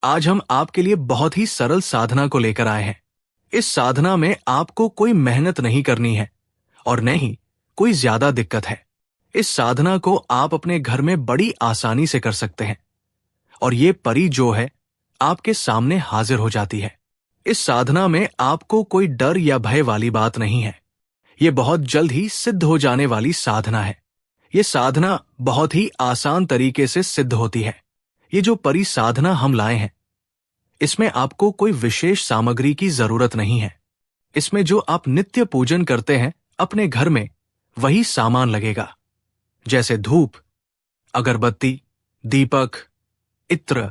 आज हम आपके लिए बहुत ही सरल साधना को लेकर आए हैं। इस साधना में आपको कोई मेहनत नहीं करनी है और न ही कोई ज्यादा दिक्कत है। इस साधना को आप अपने घर में बड़ी आसानी से कर सकते हैं और ये परी जो है आपके सामने हाजिर हो जाती है। इस साधना में आपको कोई डर या भय वाली बात नहीं है। ये बहुत जल्द ही सिद्ध हो जाने वाली साधना है। ये साधना बहुत ही आसान तरीके से सिद्ध होती है। ये जो परी साधना हम लाए हैं, इसमें आपको कोई विशेष सामग्री की जरूरत नहीं है। इसमें जो आप नित्य पूजन करते हैं अपने घर में, वही सामान लगेगा, जैसे धूप, अगरबत्ती, दीपक, इत्र,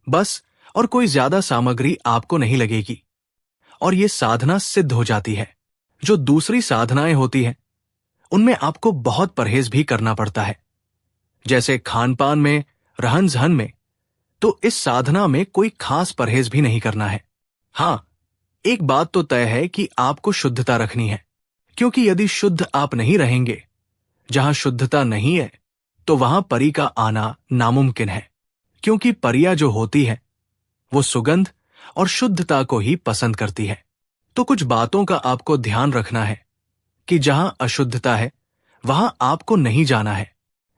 बस। और कोई ज्यादा सामग्री आपको नहीं लगेगी और ये साधना सिद्ध हो जाती है। जो दूसरी साधनाएं होती हैं, उनमें आपको बहुत परहेज भी करना पड़ता है, जैसे खान पान में, रहन सहन में। तो इस साधना में कोई खास परहेज भी नहीं करना है। हाँ, एक बात तो तय है कि आपको शुद्धता रखनी है, क्योंकि यदि शुद्ध आप नहीं रहेंगे, जहां शुद्धता नहीं है, तो वहां परी का आना नामुमकिन है। क्योंकि परियां जो होती है वो सुगंध और शुद्धता को ही पसंद करती है। तो कुछ बातों का आपको ध्यान रखना है कि जहां अशुद्धता है वहां आपको नहीं जाना है।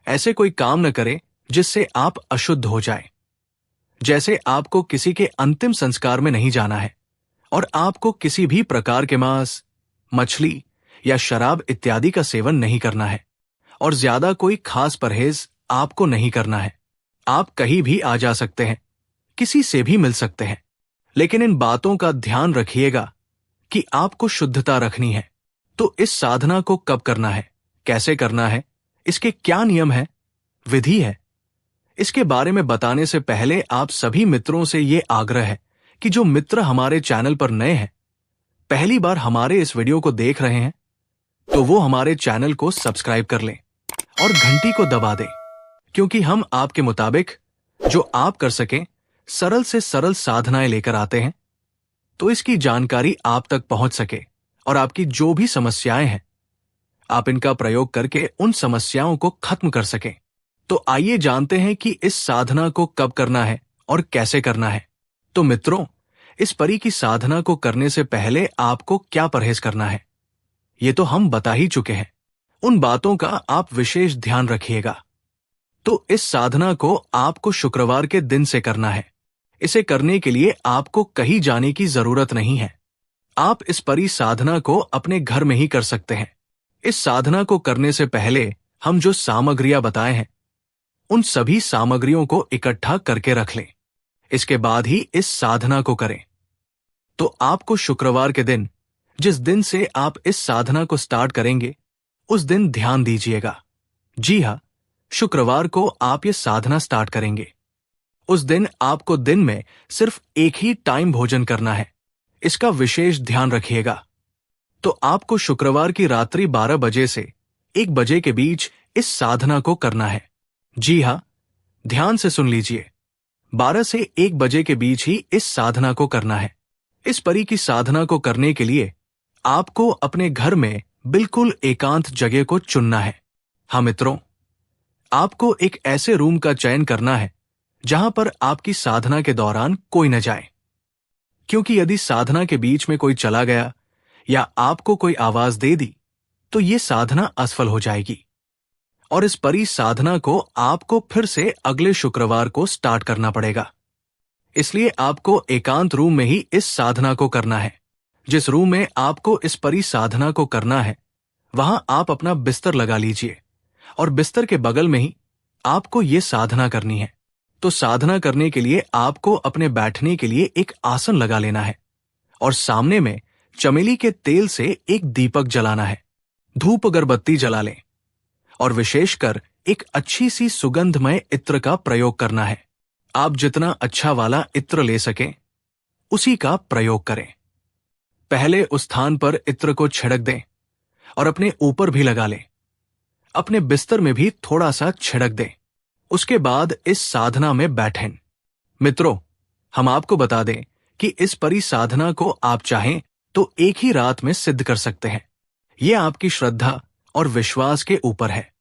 ऐसे कोई काम न करें जिससे आप अशुद्ध हो जाएं। जैसे आपको किसी के अंतिम संस्कार में नहीं जाना है और आपको किसी भी प्रकार के मांस, मछली या शराब इत्यादि का सेवन नहीं करना है और ज्यादा कोई खास परहेज आपको नहीं करना है। आप कहीं भी आ जा सकते हैं, किसी से भी मिल सकते हैं, लेकिन इन बातों का ध्यान रखिएगा कि आपको शुद्धता रखनी है। तो इस साधना को कब करना है, कैसे करना है, इसके क्या नियम है, विधि है, इसके बारे में बताने से पहले आप सभी मित्रों से ये आग्रह है कि जो मित्र हमारे चैनल पर नए हैं, पहली बार हमारे इस वीडियो को देख रहे हैं, तो वो हमारे चैनल को सब्सक्राइब कर लें और घंटी को दबा दें, क्योंकि हम आपके मुताबिक जो आप कर सकें सरल से सरल साधनाएं लेकर आते हैं, तो इसकी जानकारी आप तक पहुंच सके और आपकी जो भी समस्याएं हैं, आप इनका प्रयोग करके उन समस्याओं को खत्म कर सकें। तो आइए जानते हैं कि इस साधना को कब करना है और कैसे करना है। तो मित्रों, इस परी की साधना को करने से पहले आपको क्या परहेज करना है, ये तो हम बता ही चुके हैं। उन बातों का आप विशेष ध्यान रखिएगा। तो इस साधना को आपको शुक्रवार के दिन से करना है। इसे करने के लिए आपको कहीं जाने की जरूरत नहीं है। आप इस परी साधना को अपने घर में ही कर सकते हैं। इस साधना को करने से पहले हम जो सामग्रियां बताए हैं, उन सभी सामग्रियों को इकट्ठा करके रख लें। इसके बाद ही इस साधना को करें। तो आपको शुक्रवार के दिन, जिस दिन से आप इस साधना को स्टार्ट करेंगे, उस दिन ध्यान दीजिएगा। जी हाँ, शुक्रवार को आप ये साधना स्टार्ट करेंगे। उस दिन आपको दिन में सिर्फ एक ही टाइम भोजन करना है, इसका विशेष ध्यान रखिएगा। तो आपको शुक्रवार की रात्रि 12 बजे से 1 बजे के बीच इस साधना को करना है। जी हाँ, ध्यान से सुन लीजिए, 12 से 1 बजे के बीच ही इस साधना को करना है। इस परी की साधना को करने के लिए आपको अपने घर में बिल्कुल एकांत जगह को चुनना है। हाँ मित्रों, आपको एक ऐसे रूम का चयन करना है जहां पर आपकी साधना के दौरान कोई न जाए, क्योंकि यदि साधना के बीच में कोई चला गया या आपको कोई आवाज दे दी, तो ये साधना असफल हो जाएगी और इस परी साधना को आपको फिर से अगले शुक्रवार को स्टार्ट करना पड़ेगा। इसलिए आपको एकांत रूम में ही इस साधना को करना है। जिस रूम में आपको इस परी साधना को करना है, वहां आप अपना बिस्तर लगा लीजिए और बिस्तर के बगल में ही आपको ये साधना करनी है। तो साधना करने के लिए आपको अपने बैठने के लिए एक आसन लगा लेना है और सामने में चमेली के तेल से एक दीपक जलाना है। धूप अगरबत्ती जला लें और विशेषकर एक अच्छी सी सुगंधमय इत्र का प्रयोग करना है। आप जितना अच्छा वाला इत्र ले सकें, उसी का प्रयोग करें। पहले उस स्थान पर इत्र को छिड़क दें और अपने ऊपर भी लगा लें। अपने बिस्तर में भी थोड़ा सा छिड़क दें। उसके बाद इस साधना में बैठें। मित्रों, हम आपको बता दें कि इस परी साधना को आप चाहें तो एक ही रात में सिद्ध कर सकते हैं। यह आपकी श्रद्धा और विश्वास के ऊपर है,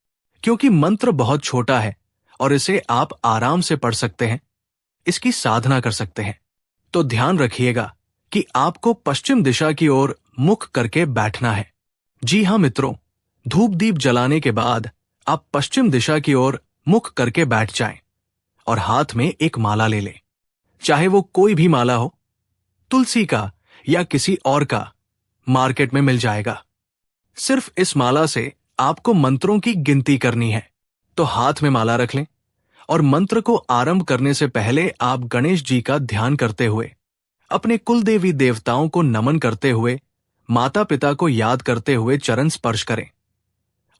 क्योंकि मंत्र बहुत छोटा है और इसे आप आराम से पढ़ सकते हैं। इसकी साधना कर सकते हैं। तो ध्यान रखिएगा कि आपको पश्चिम दिशा की ओर मुख करके बैठना है। जी हाँ मित्रों, धूप दीप जलाने के बाद आप पश्चिम दिशा की ओर मुख करके बैठ जाएं और हाथ में एक माला ले लें। चाहे वो कोई भी माला हो, तुलसी का या किसी और का, मार्केट में मिल जाएगा। सिर्फ इस माला से आपको मंत्रों की गिनती करनी है। तो हाथ में माला रख लें और मंत्र को आरंभ करने से पहले आप गणेश जी का ध्यान करते हुए, अपने कुल देवी देवताओं को नमन करते हुए, माता पिता को याद करते हुए चरण स्पर्श करें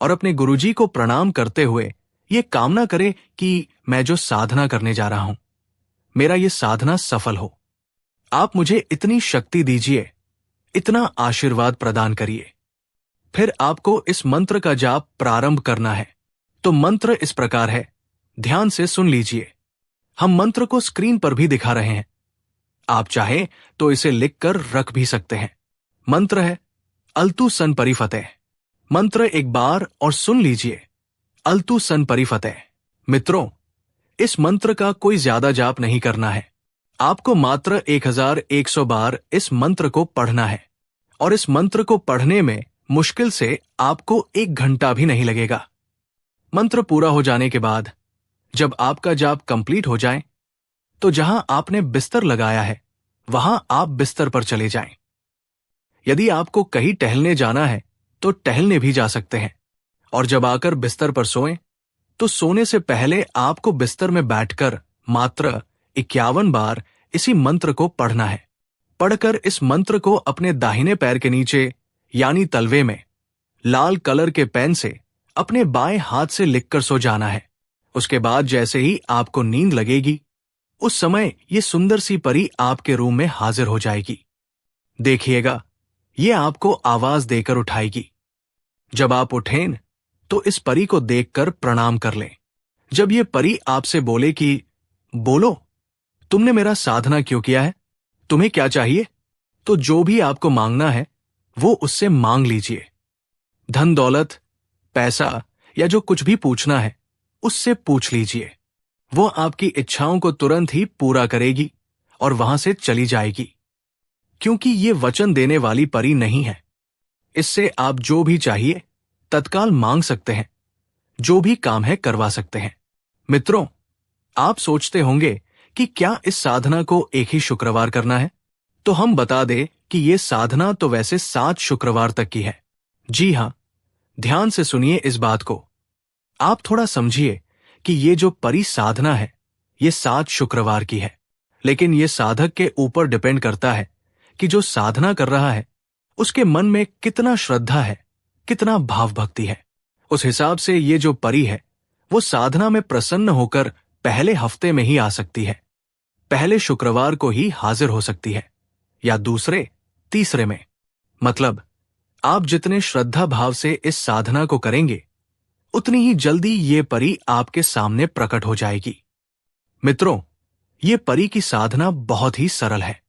और अपने गुरुजी को प्रणाम करते हुए ये कामना करें कि मैं जो साधना करने जा रहा हूं, मेरा ये साधना सफल हो। आप मुझे इतनी शक्ति दीजिए, इतना आशीर्वाद प्रदान करिए। फिर आपको इस मंत्र का जाप प्रारंभ करना है। तो मंत्र इस प्रकार है, ध्यान से सुन लीजिए। हम मंत्र को स्क्रीन पर भी दिखा रहे हैं, आप चाहें तो इसे लिखकर रख भी सकते हैं। मंत्र है अल्तु सन परिफतेह। मंत्र एक बार और सुन लीजिए, अल्तु सन परिफतेह। मित्रों, इस मंत्र का कोई ज्यादा जाप नहीं करना है। आपको मात्र 1100 बार इस मंत्र को पढ़ना है और इस मंत्र को पढ़ने में मुश्किल से आपको 1 घंटा भी नहीं लगेगा। मंत्र पूरा हो जाने के बाद जब आपका जाप कंप्लीट हो जाए तो जहां आपने बिस्तर लगाया है वहां आप बिस्तर पर चले जाएं। यदि आपको कहीं टहलने जाना है तो टहलने भी जा सकते हैं और जब आकर बिस्तर पर सोएं तो सोने से पहले आपको बिस्तर में बैठकर मात्र 51 बार इसी मंत्र को पढ़ना है। पढ़कर इस मंत्र को अपने दाहिने पैर के नीचे यानी तलवे में लाल कलर के पेन से अपने बाएं हाथ से लिखकर सो जाना है। उसके बाद जैसे ही आपको नींद लगेगी, उस समय ये सुंदर सी परी आपके रूम में हाजिर हो जाएगी। देखिएगा, ये आपको आवाज देकर उठाएगी। जब आप उठें तो इस परी को देखकर प्रणाम कर लें। जब ये परी आपसे बोले कि बोलो, तुमने मेरा साधना क्यों किया है, तुम्हें क्या चाहिए, तो जो भी आपको मांगना है वो उससे मांग लीजिए। धन दौलत, पैसा या जो कुछ भी पूछना है उससे पूछ लीजिए। वो आपकी इच्छाओं को तुरंत ही पूरा करेगी और वहां से चली जाएगी, क्योंकि ये वचन देने वाली परी नहीं है। इससे आप जो भी चाहिए तत्काल मांग सकते हैं, जो भी काम है करवा सकते हैं। मित्रों, आप सोचते होंगे कि क्या इस साधना को एक ही शुक्रवार करना है? तो हम बता दें कि ये साधना तो वैसे 7 शुक्रवार तक की है। जी हां, ध्यान से सुनिए इस बात को। आप थोड़ा समझिए कि ये जो परी साधना है ये 7 शुक्रवार की है, लेकिन ये साधक के ऊपर डिपेंड करता है कि जो साधना कर रहा है उसके मन में कितना श्रद्धा है, कितना भाव भक्ति है। उस हिसाब से ये जो परी है वो साधना में प्रसन्न होकर पहले हफ्ते में ही आ सकती है, पहले शुक्रवार को ही हाजिर हो सकती है या दूसरे, तीसरे में। मतलब आप जितने श्रद्धा भाव से इस साधना को करेंगे उतनी ही जल्दी ये परी आपके सामने प्रकट हो जाएगी। मित्रों, ये परी की साधना बहुत ही सरल है,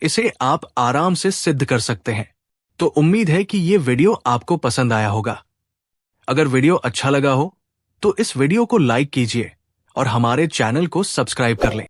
इसे आप आराम से सिद्ध कर सकते हैं। तो उम्मीद है कि ये वीडियो आपको पसंद आया होगा। अगर वीडियो अच्छा लगा हो तो इस वीडियो को लाइक कीजिए और हमारे चैनल को सब्सक्राइब कर लें।